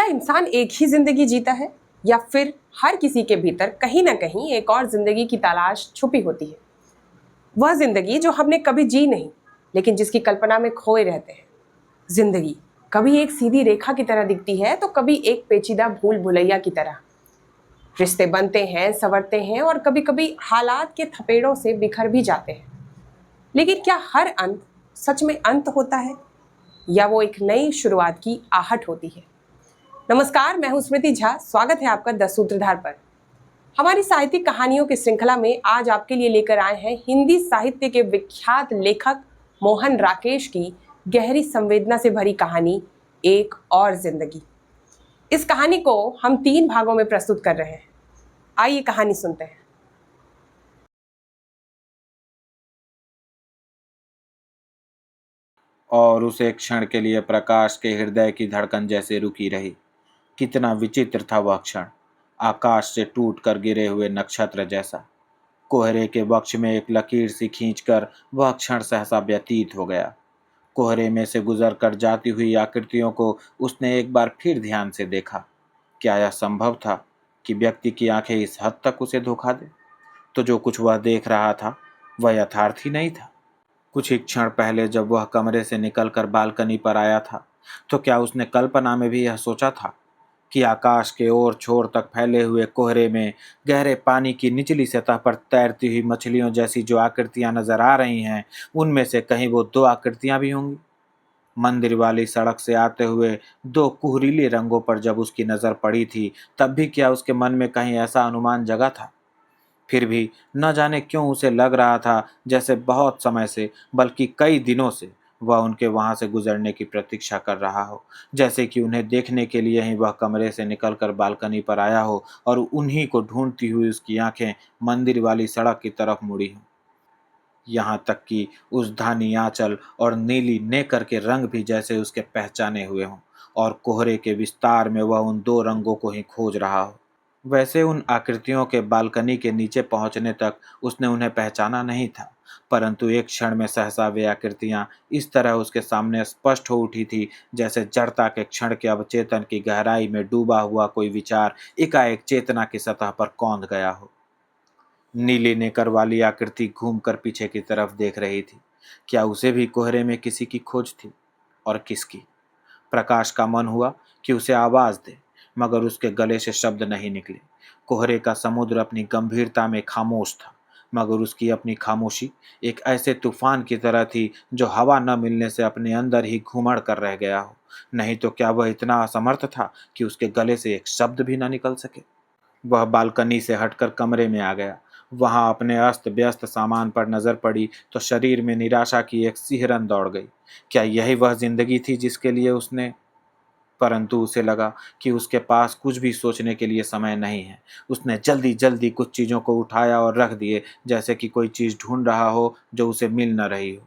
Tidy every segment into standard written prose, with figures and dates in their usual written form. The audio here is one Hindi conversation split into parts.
क्या इंसान एक ही जिंदगी जीता है या फिर हर किसी के भीतर कहीं ना कहीं एक और जिंदगी की तलाश छुपी होती है? वह जिंदगी जो हमने कभी जी नहीं, लेकिन जिसकी कल्पना में खोए रहते हैं। जिंदगी कभी एक सीधी रेखा की तरह दिखती है तो कभी एक पेचीदा भूल भुलैया की तरह। रिश्ते बनते हैं, संवरते हैं और कभी कभी हालात के थपेड़ों से बिखर भी जाते हैं। लेकिन क्या हर अंत सच में अंत होता है या वो एक नई शुरुआत की आहट होती है? नमस्कार, मैं हूं स्मृति झा। स्वागत है आपका द सूत्रधार पर। हमारी साहित्यिक कहानियों की श्रृंखला में आज आपके लिए लेकर आए हैं हिंदी साहित्य के विख्यात लेखक मोहन राकेश की गहरी संवेदना से भरी कहानी एक और जिंदगी। इस कहानी को हम 3 भागों में प्रस्तुत कर रहे हैं। आइए कहानी सुनते हैं। और उसे एक क्षण के लिए प्रकाश के हृदय की धड़कन जैसे रुकी रही। कितना विचित्र था वह क्षण, आकाश से टूट कर गिरे हुए नक्षत्र जैसा। कोहरे के वक्ष में एक लकीर सी खींचकर वह क्षण सहसा व्यतीत हो गया। कोहरे में से गुजर कर जाती हुई आकृतियों को उसने एक बार फिर ध्यान से देखा। क्या यह संभव था कि व्यक्ति की आंखें इस हद तक उसे धोखा दे? तो जो कुछ वह देख रहा था वह यथार्थ ही नहीं था। कुछ ही क्षण पहले जब वह कमरे से निकलकर बालकनी पर आया था, तो क्या उसने कल्पना में भी यह सोचा था कि आकाश के ओर छोर तक फैले हुए कोहरे में गहरे पानी की निचली सतह पर तैरती हुई मछलियों जैसी जो आकृतियां नजर आ रही हैं, उनमें से कहीं वो 2 आकृतियां भी होंगी? मंदिर वाली सड़क से आते हुए 2 कुहरीले रंगों पर जब उसकी नजर पड़ी थी, तब भी क्या उसके मन में कहीं ऐसा अनुमान जगा था? फिर भी न जाने क्यों उसे लग रहा था जैसे बहुत समय से, बल्कि कई दिनों से वह उनके वहां से गुजरने की प्रतीक्षा कर रहा हो। जैसे कि उन्हें देखने के लिए ही वह कमरे से निकलकर बालकनी पर आया हो और उन्हीं को ढूंढती हुई उसकी आंखें मंदिर वाली सड़क की तरफ मुड़ी हों। यहाँ तक कि उस धानी आंचल और नीली नेकर के रंग भी जैसे उसके पहचाने हुए हों, और कोहरे के विस्तार में वह उन 2 रंगों को ही खोज रहा हो। वैसे उन आकृतियों के बालकनी के नीचे पहुंचने तक उसने उन्हें पहचाना नहीं था, परंतु एक क्षण में सहसा वे आकृतियां इस तरह उसके सामने स्पष्ट हो उठी थी, जैसे जड़ता के क्षण के अवचेतन की गहराई में डूबा हुआ कोई विचार एकाएक चेतना की सतह पर कौंध गया हो। नीली नेकर वाली आकृति घूमकर पीछे की तरफ देख रही थी। क्या उसे भी कोहरे में किसी की खोज थी? और किसकी? प्रकाश का मन हुआ कि उसे आवाज दे, मगर उसके गले से शब्द नहीं निकले। कोहरे का समुद्र अपनी गंभीरता में खामोश था, मगर उसकी अपनी खामोशी एक ऐसे तूफान की तरह थी जो हवा न मिलने से अपने अंदर ही घुमड़ कर रह गया हो। नहीं तो क्या वह इतना असमर्थ था कि उसके गले से एक शब्द भी न निकल सके? वह बालकनी से हटकर कमरे में आ गया। वहां अपने अस्त व्यस्त सामान पर नजर पड़ी तो शरीर में निराशा की एक सिहरन दौड़ गई। क्या यही वह जिंदगी थी जिसके लिए उसने? परंतु उसे लगा कि उसके पास कुछ भी सोचने के लिए समय नहीं है। उसने जल्दी जल्दी कुछ चीज़ों को उठाया और रख दिए, जैसे कि कोई चीज़ ढूंढ रहा हो जो उसे मिल न रही हो।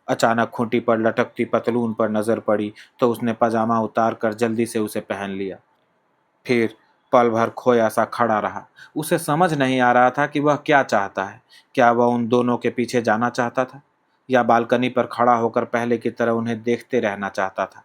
अचानक खूंटी पर लटकती पतलून पर नजर पड़ी तो उसने पजामा उतार कर जल्दी से उसे पहन लिया। फिर पल भर खोया सा खड़ा रहा। उसे समझ नहीं आ रहा था कि वह क्या चाहता है। क्या वह उन दोनों के पीछे जाना चाहता था, या बालकनी पर खड़ा होकर पहले की तरह उन्हें देखते रहना चाहता था?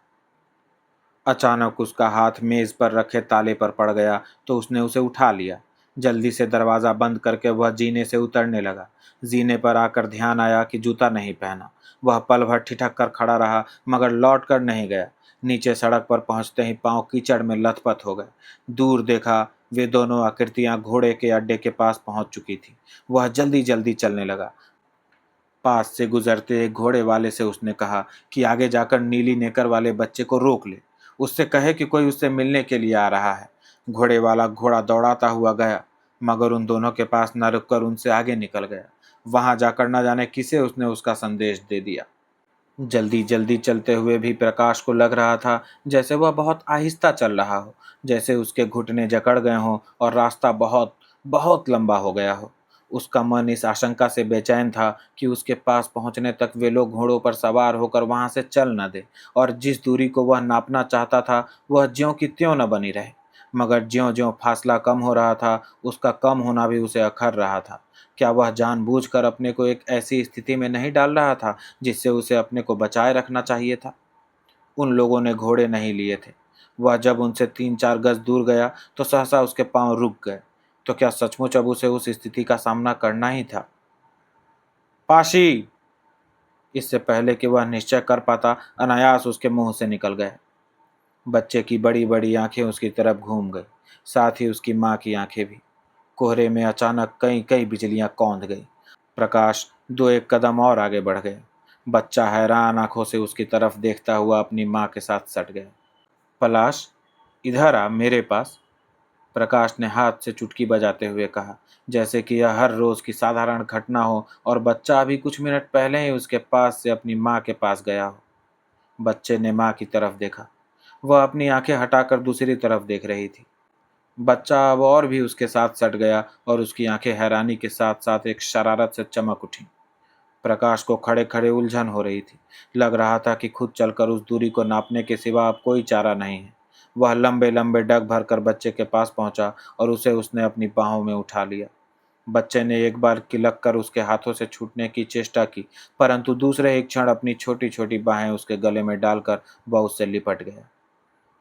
अचानक उसका हाथ मेज पर रखे ताले पर पड़ गया तो उसने उसे उठा लिया। जल्दी से दरवाज़ा बंद करके वह जीने से उतरने लगा। जीने पर आकर ध्यान आया कि जूता नहीं पहना। वह पल भर ठिठक कर खड़ा रहा, मगर लौट कर नहीं गया। नीचे सड़क पर पहुंचते ही पांव कीचड़ में लथपथ हो गए। दूर देखा, वे दोनों आकृतियां घोड़े के अड्डे के पास पहुंच चुकी थी। वह जल्दी जल्दी चलने लगा। पास से गुजरते एक घोड़े वाले से उसने कहा कि आगे जाकर नीली नेकर वाले बच्चे को रोक ले, उससे कहे कि कोई उससे मिलने के लिए आ रहा है। घोड़े वाला घोड़ा दौड़ाता हुआ गया, मगर उन दोनों के पास न रुककर उनसे आगे निकल गया। वहां जाकर न जाने किसे उसने उसका संदेश दे दिया। जल्दी जल्दी चलते हुए भी प्रकाश को लग रहा था जैसे वह बहुत आहिस्ता चल रहा हो, जैसे उसके घुटने जकड़ गए हों और रास्ता बहुत बहुत लंबा हो गया हो। उसका मन इस आशंका से बेचैन था कि उसके पास पहुंचने तक वे लोग घोड़ों पर सवार होकर वहां से चल न दे, और जिस दूरी को वह नापना चाहता था वह ज्यों की त्यों न बनी रहे। मगर ज्यों ज्यों फासला कम हो रहा था, उसका कम होना भी उसे अखर रहा था। क्या वह जानबूझकर अपने को एक ऐसी स्थिति में नहीं डाल रहा था जिससे उसे अपने को बचाए रखना चाहिए था? उन लोगों ने घोड़े नहीं लिए थे। वह जब उनसे 3-4 गज दूर गया तो सहसा उसके पांव रुक गए। तो क्या सचमुच अब उसे उस स्थिति का सामना करना ही था? पाशी! इससे पहले कि वह निश्चय कर पाता, अनायास उसके मुंह से निकल गए। बच्चे की बड़ी बड़ी आंखें उसकी तरफ घूम गई, साथ ही उसकी माँ की आंखें भी। कोहरे में अचानक कई कई बिजलियां कौंध गई। प्रकाश 2-1 कदम और आगे बढ़ गया। बच्चा हैरान आंखों से उसकी तरफ देखता हुआ अपनी माँ के साथ सट गया। पलाश, इधर आ मेरे पास, प्रकाश ने हाथ से चुटकी बजाते हुए कहा, जैसे कि यह हर रोज की साधारण घटना हो और बच्चा अभी कुछ मिनट पहले ही उसके पास से अपनी माँ के पास गया हो। बच्चे ने माँ की तरफ देखा। वह अपनी आंखें हटाकर दूसरी तरफ देख रही थी। बच्चा अब और भी उसके साथ सट गया और उसकी आंखें हैरानी के साथ साथ एक शरारत से चमक उठी। प्रकाश को खड़े खड़े उलझन हो रही थी। लग रहा था कि खुद चलकर उस दूरी को नापने के सिवा अब कोई चारा नहीं है। वह लंबे लंबे डग भरकर बच्चे के पास पहुंचा और उसे उसने अपनी बाहों में उठा लिया। बच्चे ने एक बार किलक कर उसके हाथों से छूटने की चेष्टा की, परंतु दूसरे ही क्षण अपनी छोटी छोटी बाहें उसके गले में डालकर वह उससे लिपट गया।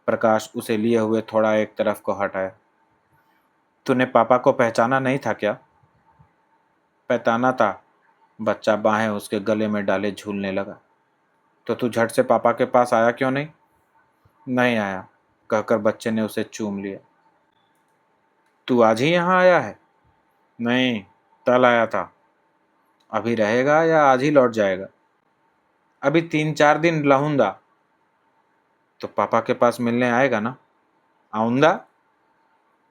प्रकाश उसे लिए हुए थोड़ा एक तरफ को हटाया। तूने पापा को पहचाना नहीं था क्या? पहचाना था। बच्चा बाहें उसके गले में डाले झूलने लगा। तो तू झट से पापा के पास आया क्यों नहीं? नहीं आया, कहकर बच्चे ने उसे चूम लिया। तू आज ही यहाँ आया है? नहीं, कल आया था। अभी रहेगा या आज ही लौट जाएगा? अभी 3-4 दिन रहूंगा। तो पापा के पास मिलने आएगा ना? आऊंगा।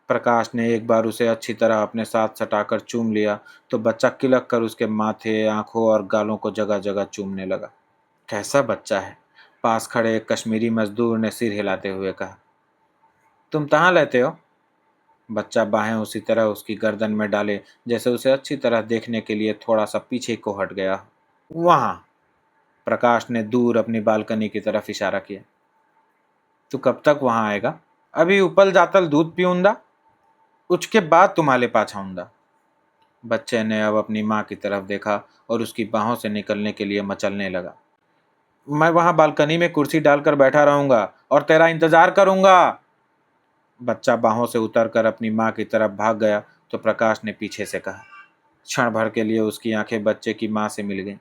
प्रकाश ने एक बार उसे अच्छी तरह अपने साथ सटाकर चूम लिया तो बच्चा किलक कर उसके माथे, आंखों और गालों को जगह जगह चूमने लगा। कैसा बच्चा है, पास खड़े एक कश्मीरी मजदूर ने सिर हिलाते हुए कहा। तुम कहाँ लेते हो? बच्चा बाहें उसी तरह उसकी गर्दन में डाले जैसे उसे अच्छी तरह देखने के लिए थोड़ा सा पीछे को हट गया। वहां, प्रकाश ने दूर अपनी बालकनी की तरफ इशारा किया। तू कब तक वहां आएगा? अभी उपल जातल दूध पीऊंगा, उसके बाद तुम्हारे पास आऊंगा। बच्चे ने अब अपनी माँ की तरफ देखा और उसकी बाहों से निकलने के लिए मचलने लगा। मैं वहां बालकनी में कुर्सी डालकर बैठा रहूंगा और तेरा इंतजार करूंगा। बच्चा बाहों से उतरकर अपनी माँ की तरफ भाग गया तो प्रकाश ने पीछे से कहा। क्षण भर के लिए उसकी आंखें बच्चे की माँ से मिल गईं,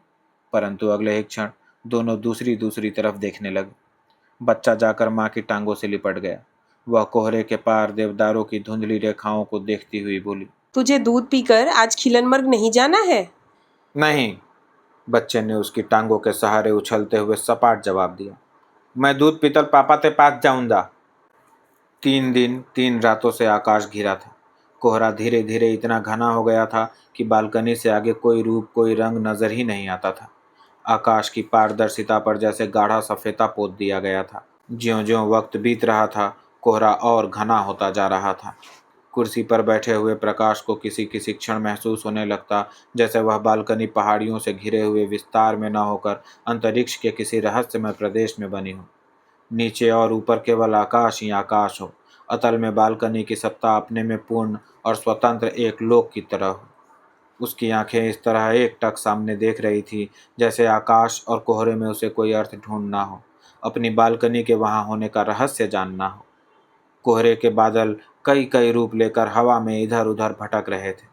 परंतु अगले ही क्षण दोनों दूसरी दूसरी तरफ देखने लगे। बच्चा जाकर माँ की टांगों से लिपट गया। वह कोहरे के पार देवदारों की धुंधली रेखाओं को देखती हुई बोली, तुझे दूध पीकर आज खिलनमर्ग नहीं जाना है? नहीं। बच्चे ने उसकी टांगों के सहारे उछलते हुए सपाट जवाब दिया। मैं दूध पीतर पापा के पास जाऊंगा। 3 दिन 3 रातों से आकाश घिरा था। कोहरा धीरे धीरे इतना घना हो गया था कि बालकनी से आगे कोई रूप, कोई रंग नजर ही नहीं आता था। आकाश की पारदर्शिता पर जैसे गाढ़ा सफेदा पोत दिया गया था। ज्यों-ज्यों वक्त बीत रहा था, कोहरा और घना होता जा रहा था। कुर्सी पर बैठे हुए प्रकाश को किसी किसी क्षण महसूस होने लगता जैसे वह बालकनी पहाड़ियों से घिरे हुए विस्तार में न होकर अंतरिक्ष के किसी रहस्यमय प्रदेश में बनी हो। नीचे और ऊपर केवल आकाश ही आकाश हो। अतल में बालकनी की सत्ता अपने में पूर्ण और स्वतंत्र एक लोक की तरह हो। उसकी आंखें इस तरह एकटक सामने देख रही थी जैसे आकाश और कोहरे में उसे कोई अर्थ ढूंढना हो, अपनी बालकनी के वहां होने का रहस्य जानना हो। कोहरे के बादल कई कई रूप लेकर हवा में इधर उधर भटक रहे थे।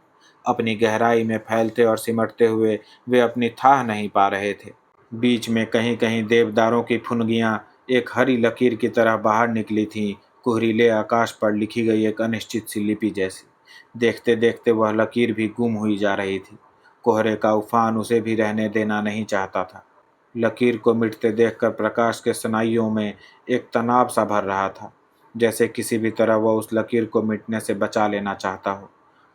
अपनी गहराई में फैलते और सिमटते हुए वे अपनी थाह नहीं पा रहे थे। बीच में कहीं कहीं देवदारों की फुनगियां एक हरी लकीर की तरह बाहर निकली थीं, कुहरीले आकाश पर लिखी गई एक अनिश्चित सी लिपि जैसी। देखते देखते वह लकीर भी गुम हुई जा रही थी। कोहरे का उफान उसे भी रहने देना नहीं चाहता था। लकीर को मिटते देखकर प्रकाश के स्नायुओं में एक तनाव सा भर रहा था, जैसे किसी भी तरह वह उस लकीर को मिटने से बचा लेना चाहता हो।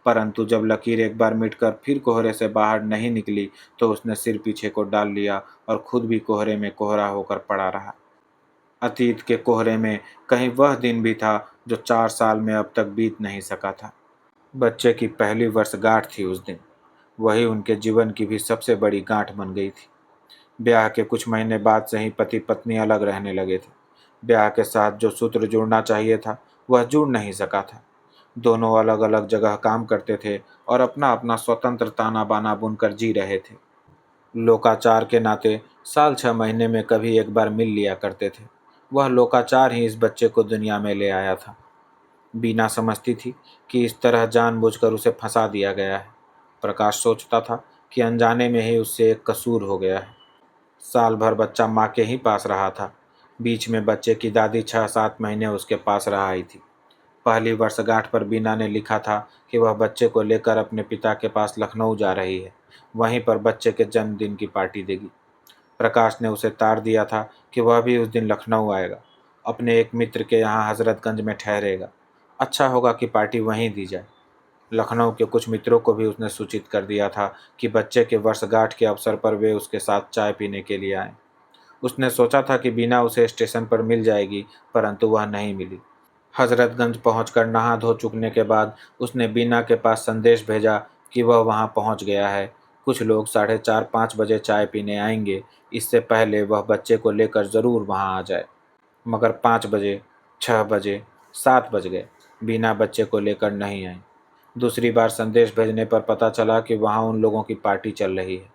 परंतु जब लकीर एक बार मिटकर फिर कोहरे से बाहर नहीं निकली तो उसने सिर पीछे को डाल लिया और खुद भी कोहरे में कोहरा होकर पड़ा रहा। अतीत के कोहरे में कहीं वह दिन भी था जो 4 साल में अब तक बीत नहीं सका था। बच्चे की पहली वर्षगांठ थी उस दिन। वही उनके जीवन की भी सबसे बड़ी गांठ बन गई थी। ब्याह के कुछ महीने बाद से ही पति पत्नी अलग रहने लगे थे। ब्याह के साथ जो सूत्र जुड़ना चाहिए था वह जुड़ नहीं सका था। दोनों अलग अलग जगह काम करते थे और अपना अपना स्वतंत्र ताना बाना बुनकर जी रहे थे। लोकाचार के नाते साल 6 महीने में कभी एक बार मिल लिया करते थे, वह लोकाचार ही इस बच्चे को दुनिया में ले आया था। बीना समझती थी कि इस तरह जानबूझकर उसे फंसा दिया गया है। प्रकाश सोचता था कि अनजाने में ही उससे एक कसूर हो गया है। साल भर बच्चा माँ के ही पास रहा था। बीच में बच्चे की दादी 6-7 महीने उसके पास रह आई थी। पहली वर्षगांठ पर बीना ने लिखा था कि वह बच्चे को लेकर अपने पिता के पास लखनऊ जा रही है, वहीं पर बच्चे के जन्मदिन की पार्टी देगी। प्रकाश ने उसे तार दिया था कि वह भी उस दिन लखनऊ आएगा, अपने एक मित्र के यहाँ हजरतगंज में ठहरेगा। अच्छा होगा कि पार्टी वहीं दी जाए। लखनऊ के कुछ मित्रों को भी उसने सूचित कर दिया था कि बच्चे के वर्षगांठ के अवसर पर वे उसके साथ चाय पीने के लिए आएं। उसने सोचा था कि बीना उसे स्टेशन पर मिल जाएगी, परंतु वह नहीं मिली। हजरतगंज पहुंचकर नहा धो चुकने के बाद उसने बीना के पास संदेश भेजा कि वह वहां पहुंच गया है। कुछ लोग 4:30-5 बजे चाय पीने आएंगे, इससे पहले वह बच्चे को लेकर ज़रूर वहां आ जाए। मगर 5 बजे, 6 बजे, 7 बज गए, बीना बच्चे को लेकर नहीं आई। दूसरी बार संदेश भेजने पर पता चला कि वहां उन लोगों की पार्टी चल रही है।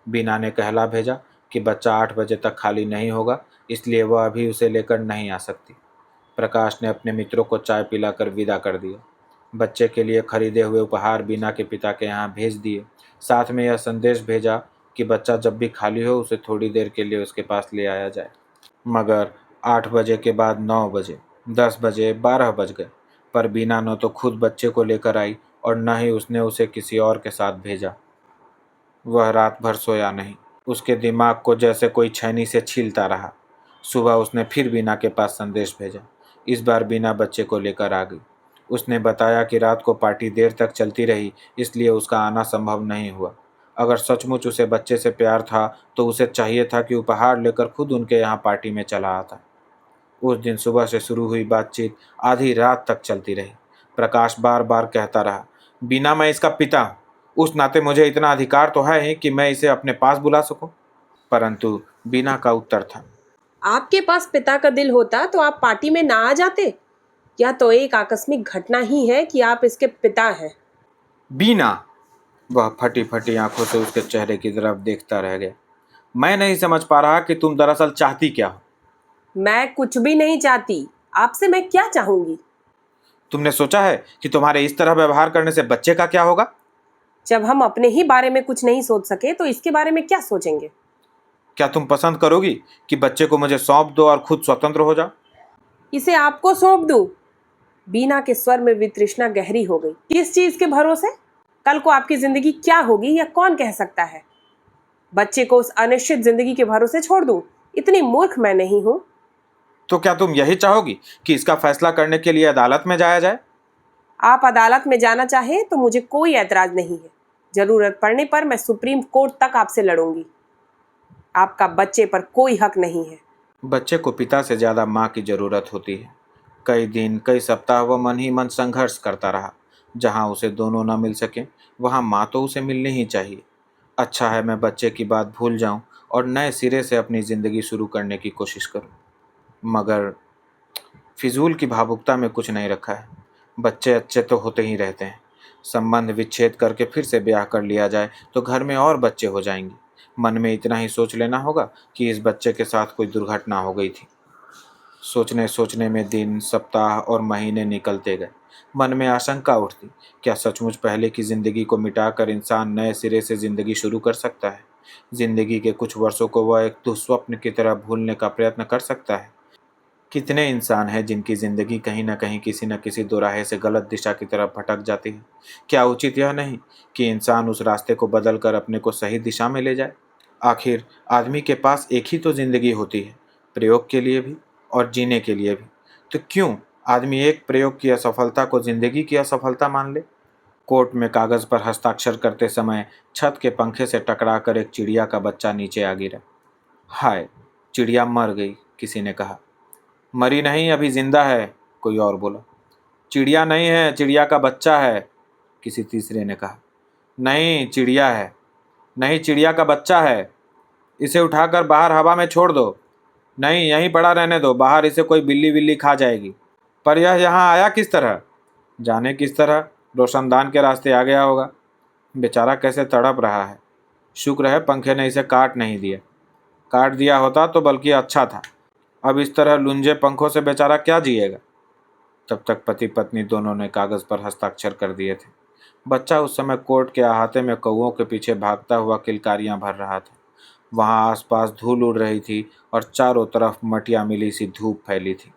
बीना ने कहला भेजा कि बच्चा 8 बजे तक खाली नहीं होगा, इसलिए वह अभी उसे लेकर नहीं आ सकती। प्रकाश ने अपने मित्रों को चाय पिलाकर विदा कर दिया। बच्चे के लिए खरीदे हुए उपहार बीना के पिता के यहाँ भेज दिए। साथ में यह संदेश भेजा कि बच्चा जब भी खाली हो उसे थोड़ी देर के लिए उसके पास ले आया जाए। मगर 8 बजे के बाद 9 बजे, 10 बजे, 12 बज गए, पर बीना न तो खुद बच्चे को लेकर आई और न ही उसने उसे किसी और के साथ भेजा। वह रात भर सोया नहीं। उसके दिमाग को जैसे कोई छैनी से छीलता रहा। सुबह उसने फिर बीना के पास संदेश भेजा। इस बार बीना बच्चे को लेकर आ गई। उसने बताया कि रात को पार्टी देर तक चलती रही, इसलिए उसका आना संभव नहीं हुआ। अगर सचमुच उसे बच्चे से प्यार था तो उसे चाहिए था कि उपहार लेकर खुद उनके यहाँ पार्टी में चला आता। उस दिन सुबह से शुरू हुई बातचीत आधी रात तक चलती रही। प्रकाश बार बार कहता रहा, बीना मैं इसका पिता हूँ, उस नाते मुझे इतना अधिकार तो है ही कि मैं इसे अपने पास बुला सकूं। परंतु बीना का उत्तर था, आपके पास पिता का दिल होता तो आप पार्टी में ना आ जाते। यह तो एक आकस्मिक घटना ही है कि आप इसके पिता हैं। बीना। वह फटी फटी आंखों से उसके चेहरे की तरफ देखता रह गया। मैं नहीं समझ पा रहा कि तुम दरअसल चाहती क्या हो। मैं कुछ भी नहीं चाहती। आपसे मैं क्या चाहूंगी? तुमने सोचा है कि तुम्हारे इस तरह व्यवहार करने से बच्चे का क्या होगा? जब हम अपने ही बारे में कुछ नहीं सोच सके तो इसके बारे में क्या सोचेंगे? क्या तुम पसंद करोगी कि बच्चे को मुझे सौंप दो और खुद स्वतंत्र हो जाओ? इसे आपको सौंप दूं? बीना के स्वर में वितृष्णा गहरी हो गई। किस चीज के भरोसे? कल को आपकी जिंदगी क्या होगी यह कौन कह सकता है? बच्चे को उस अनिश्चित जिंदगी के भरोसे छोड़ दूं? इतनी मूर्ख मैं नहीं हूं। तो क्या तुम यही चाहोगी कि इसका फैसला करने के लिए अदालत में जाया जाए? आप अदालत में जाना चाहें तो मुझे कोई ऐतराज नहीं है। जरूरत पड़ने पर मैं सुप्रीम कोर्ट तक आपसे लड़ूंगी। आपका बच्चे पर कोई हक नहीं है। बच्चे को पिता से ज़्यादा माँ की ज़रूरत होती है। कई दिन, कई सप्ताह वह मन ही मन संघर्ष करता रहा। जहाँ उसे दोनों न मिल सकें, वहाँ माँ तो उसे मिलनी ही चाहिए। अच्छा है मैं बच्चे की बात भूल जाऊँ और नए सिरे से अपनी ज़िंदगी शुरू करने की कोशिश करूँ। मगर फिजूल की भावुकता में कुछ नहीं रखा है। बच्चे अच्छे तो होते ही रहते हैं। संबंध विच्छेद करके फिर से ब्याह कर लिया जाए तो घर में और बच्चे हो जाएंगे। मन में इतना ही सोच लेना होगा कि इस बच्चे के साथ कोई दुर्घटना हो गई थी। सोचने सोचने में दिन, सप्ताह और महीने निकलते गए। मन में आशंका उठती, क्या सचमुच पहले की ज़िंदगी को मिटाकर इंसान नए सिरे से ज़िंदगी शुरू कर सकता है? ज़िंदगी के कुछ वर्षों को वह एक दुःस्वप्न की तरह भूलने का प्रयत्न कर सकता है? कितने इंसान हैं जिनकी ज़िंदगी कहीं न किसी दोराहे से गलत दिशा की तरफ भटक जाती है? क्या उचित यह नहीं कि इंसान उस रास्ते को बदल कर अपने को सही दिशा में ले जाए? आखिर आदमी के पास एक ही तो ज़िंदगी होती है, प्रयोग के लिए भी और जीने के लिए भी। तो क्यों आदमी एक प्रयोग की असफलता को ज़िंदगी की असफलता मान ले? कोर्ट में कागज़ पर हस्ताक्षर करते समय छत के पंखे से टकराकर एक चिड़िया का बच्चा नीचे आ गिरा। हाय, चिड़िया मर गई, किसी ने कहा। मरी नहीं, अभी जिंदा है, कोई और बोला। चिड़िया नहीं है, चिड़िया का बच्चा है, किसी तीसरे ने कहा। नहीं, चिड़िया है। नहीं, चिड़िया का बच्चा है। इसे उठाकर बाहर हवा में छोड़ दो। नहीं, यहीं पड़ा रहने दो, बाहर इसे कोई बिल्ली विल्ली खा जाएगी। पर यह यहाँ आया किस तरह? जाने किस तरह, रोशनदान के रास्ते आ गया होगा। बेचारा कैसे तड़प रहा है। शुक्र है पंखे ने इसे काट नहीं दिया। काट दिया होता तो बल्कि अच्छा था। अब इस तरह लुंजे पंखों से बेचारा क्या जिएगा। तब तक पति पत्नी दोनों ने कागज पर हस्ताक्षर कर दिए थे। बच्चा उस समय कोर्ट के अहाते में कौओं के पीछे भागता हुआ किलकारियां भर रहा था। वहां आसपास धूल उड़ रही थी और चारों तरफ मटिया मिली सी धूप फैली थी।